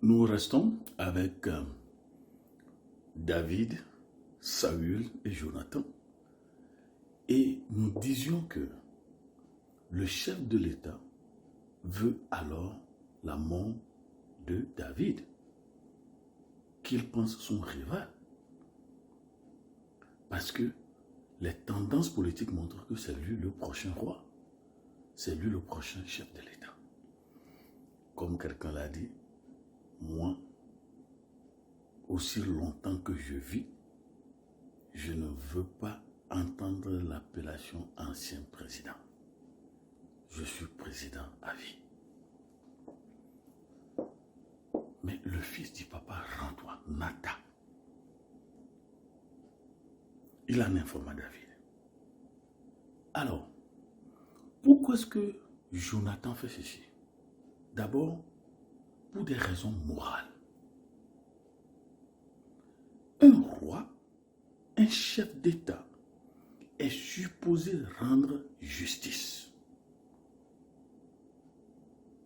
Nous restons avec David, Saül et Jonathan. Et nous disions que le chef de l'État veut alors la mort de David, qu'il pense son rival. Parce que les tendances politiques montrent que c'est lui le prochain roi. C'est lui le prochain chef de l'État. Comme quelqu'un l'a dit, moi, aussi longtemps que je vis, je ne veux pas entendre l'appellation ancien président. Je suis président à vie. Mais le fils dit, papa, rends-toi, Nata. Il en informa David. Alors, pourquoi est-ce que Jonathan fait ceci? D'abord, pour des raisons morales. Un roi, un chef d'État, est supposé rendre justice.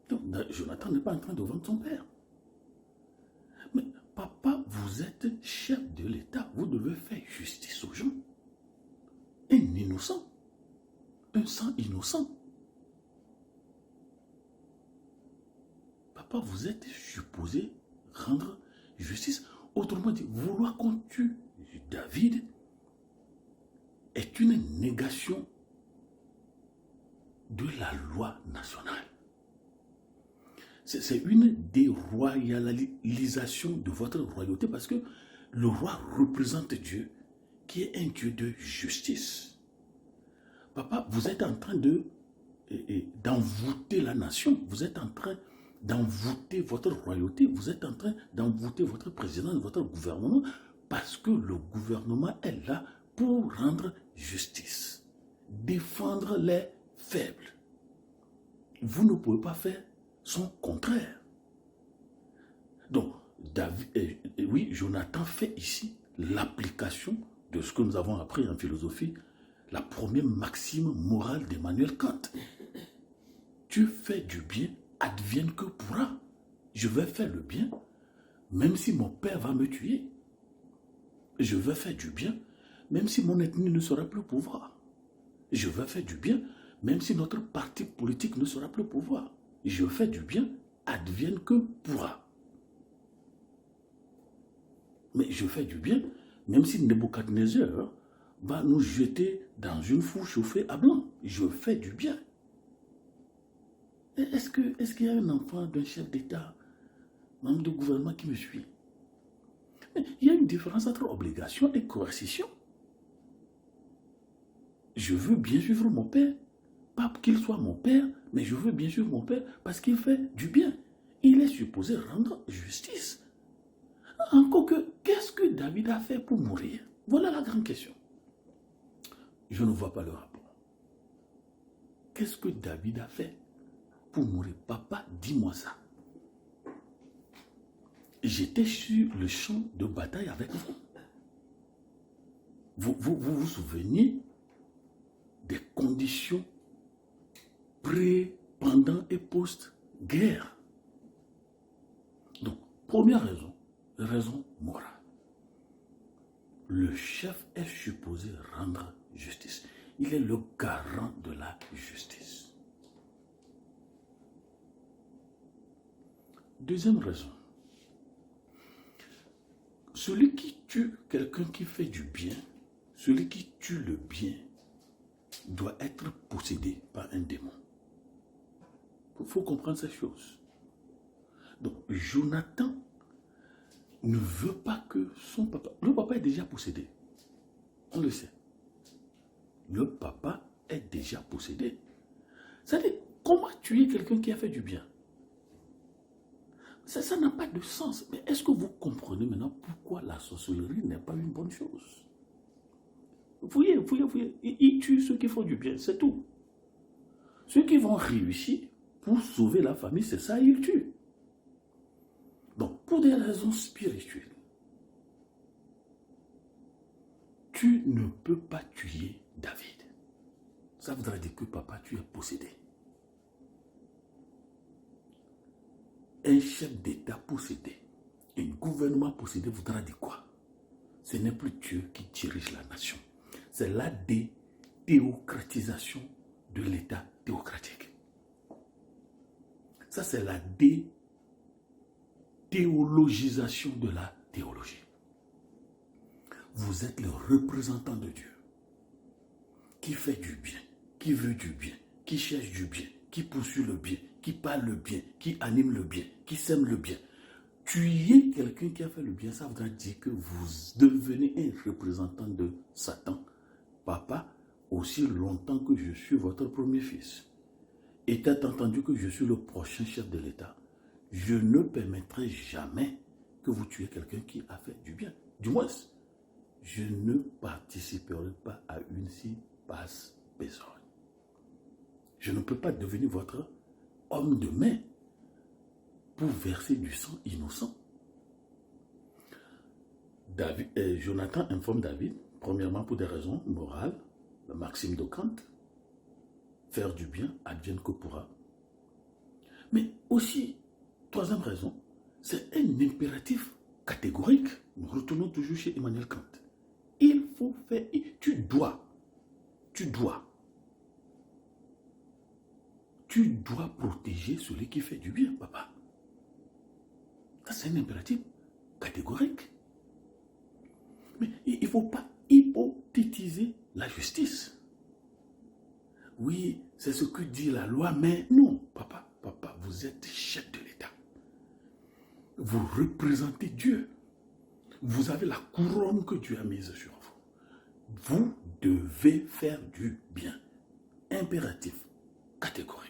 Donc, Jonathan n'est pas en train de vendre son père. Mais papa, vous êtes chef de l'État, vous devez faire justice aux gens. Un innocent, un sang innocent. Papa, vous êtes supposé rendre justice. Autrement dit, vouloir qu'on tue David est une négation de la loi nationale. C'est une déroyalisation de votre royauté parce que le roi représente Dieu qui est un Dieu de justice. Papa, vous êtes en train d'envoûter la nation, vous êtes en train d'envoûter votre royauté, vous êtes en train d'envoûter votre président, votre gouvernement, parce que le gouvernement est là pour rendre justice, défendre les faibles. Vous ne pouvez pas faire son contraire. Donc, Jonathan fait ici l'application de ce que nous avons appris en philosophie, la première maxime morale d'Emmanuel Kant. Tu fais du bien, advienne que pourra. Je vais faire le bien, même si mon père va me tuer. Je vais faire du bien, même si mon ethnie ne sera plus au pouvoir. Je vais faire du bien, même si notre parti politique ne sera plus au pouvoir. Je fais du bien, advienne que pourra. Mais je fais du bien, même si Nebuchadnezzar va nous jeter dans une four chauffée à blanc. Je fais du bien. Est-ce qu'il y a un enfant d'un chef d'État, membre du gouvernement qui me suit? Il y a une différence entre obligation et coercition. Je veux bien suivre mon père, pas qu'il soit mon père, mais je veux bien suivre mon père parce qu'il fait du bien. Il est supposé rendre justice. Encore que, qu'est-ce que David a fait pour mourir? Voilà la grande question. Je ne vois pas le rapport. Qu'est-ce que David a fait pour mourir? Papa, dis-moi ça. J'étais sur le champ de bataille avec vous. Vous souvenez des conditions pré, pendant et post-guerre? Donc, première raison morale. Le chef est supposé rendre justice. Il est le garant de la justice. Deuxième raison. Celui qui tue quelqu'un qui fait du bien, celui qui tue le bien, doit être possédé par un démon. Il faut comprendre ces choses. Donc, Jonathan ne veut pas que son papa... Le papa est déjà possédé. On le sait. Le papa est déjà possédé. C'est-à-dire, comment tuer quelqu'un qui a fait du bien? Ça n'a pas de sens. Mais est-ce que vous comprenez maintenant pourquoi la sorcellerie n'est pas une bonne chose? Fouillez. Ils tuent ceux qui font du bien, c'est tout. Ceux qui vont réussir pour sauver la famille, c'est ça, ils tuent. Donc, pour des raisons spirituelles, tu ne peux pas tuer David. Ça voudra dire que papa, tu es possédé. Un chef d'État possédé, un gouvernement possédé voudra dire quoi? Ce n'est plus Dieu qui dirige la nation. C'est la déthéocratisation de l'État théocratique. Ça, c'est la déthéologisation de la théologie. Vous êtes le représentant de Dieu qui fait du bien, qui veut du bien, qui cherche du bien, qui poursuit le bien, qui parle le bien, qui anime le bien, qui sème le bien. Tuer quelqu'un qui a fait le bien, ça voudra dire que vous devenez un représentant de Satan. Papa, aussi longtemps que je suis votre premier fils, étant entendu que je suis le prochain chef de l'État, je ne permettrai jamais que vous tuiez quelqu'un qui a fait du bien. Du moins, je ne participerai pas à une si basse besogne. Je ne peux pas devenir votre homme de main pour verser du sang innocent. Jonathan informe David, premièrement pour des raisons morales, la maxime de Kant, faire du bien, advienne que pourra. Mais aussi, troisième raison, c'est un impératif catégorique. Nous retournons toujours chez Emmanuel Kant. Il faut faire, tu dois protéger celui qui fait du bien, papa. Ça, c'est un impératif catégorique. Mais il ne faut pas hypothétiser la justice. Oui, c'est ce que dit la loi, mais non, papa, vous êtes chef de l'État. Vous représentez Dieu. Vous avez la couronne que Dieu a mise sur vous. Vous devez faire du bien. Impératif, catégorique.